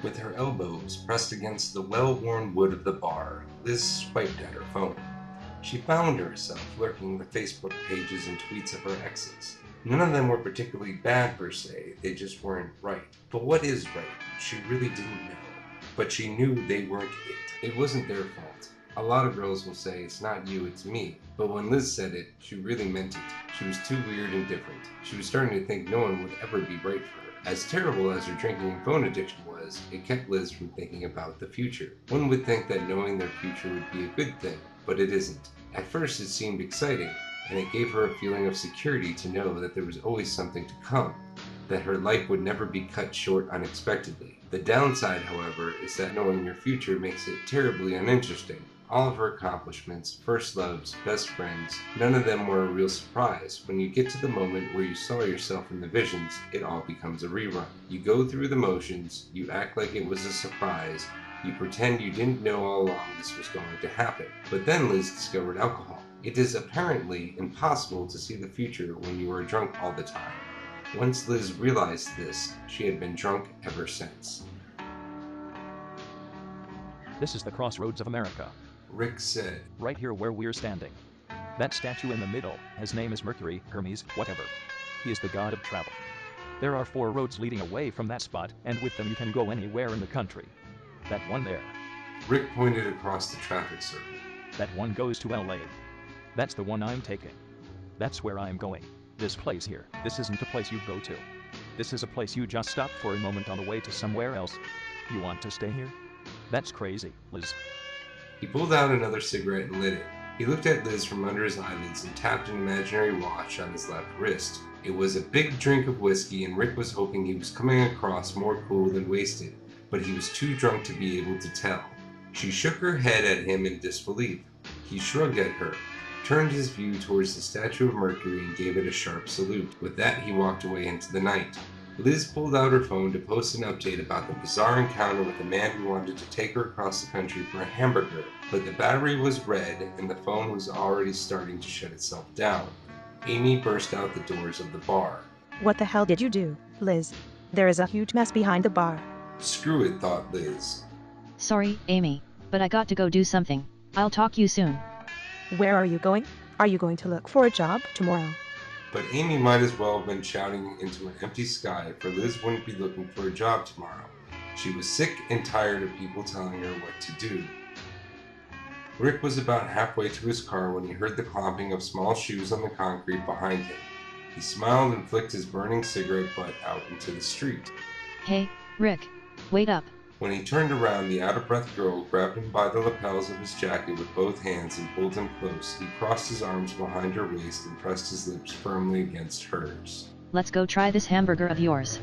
With her elbows pressed against the well-worn wood of the bar, Liz swiped at her phone. She found herself lurking the Facebook pages and tweets of her exes. None of them were particularly bad per se, they just weren't right. But what is right? She really didn't know. But she knew they weren't it. It wasn't their fault. A lot of girls will say, it's not you, it's me. But when Liz said it, she really meant it. She was too weird and different. She was starting to think no one would ever be right for her. As terrible as her drinking and phone addiction was, it kept Liz from thinking about the future. One would think that knowing their future would be a good thing, but it isn't. At first it seemed exciting, and it gave her a feeling of security to know that there was always something to come, that her life would never be cut short unexpectedly. The downside, however, is that knowing your future makes it terribly uninteresting. All of her accomplishments, first loves, best friends, none of them were a real surprise. When you get to the moment where you saw yourself in the visions, it all becomes a rerun. You go through the motions, you act like it was a surprise, you pretend you didn't know all along this was going to happen. But then Liz discovered alcohol. It is apparently impossible to see the future when you are drunk all the time. Once Liz realized this, she had been drunk ever since. This is the crossroads of America. Rick said. Right here where we're standing. That statue in the middle, his name is Mercury, Hermes, whatever. He is the god of travel. There are 4 roads leading away from that spot, and with them you can go anywhere in the country. That one there. Rick pointed across the traffic circle. That one goes to LA. That's the one I'm taking. That's where I'm going. This place here, this isn't a place you go to. This is a place you just stop for a moment on the way to somewhere else. You want to stay here? That's crazy, Liz. He pulled out another cigarette and lit it. He looked at Liz from under his eyelids and tapped an imaginary watch on his left wrist. It was a big drink of whiskey, and Rick was hoping he was coming across more cool than wasted, but he was too drunk to be able to tell. She shook her head at him in disbelief. He shrugged at her, turned his view towards the statue of Mercury, and gave it a sharp salute. With that, he walked away into the night. Liz pulled out her phone to post an update about the bizarre encounter with a man who wanted to take her across the country for a hamburger, but the battery was red and the phone was already starting to shut itself down. Amy burst out the doors of the bar. What the hell did you do, Liz? There is a huge mess behind the bar. Screw it, thought Liz. Sorry, Amy, but I got to go do something. I'll talk you soon. Where are you going? Are you going to look for a job tomorrow? But Amy might as well have been shouting into an empty sky, for Liz wouldn't be looking for a job tomorrow. She was sick and tired of people telling her what to do. Rick was about halfway to his car when he heard the clomping of small shoes on the concrete behind him. He smiled and flicked his burning cigarette butt out into the street. Hey, Rick, wait up. When he turned around, the out-of-breath girl grabbed him by the lapels of his jacket with both hands and pulled him close. He crossed his arms behind her waist and pressed his lips firmly against hers. Let's go try this hamburger of yours.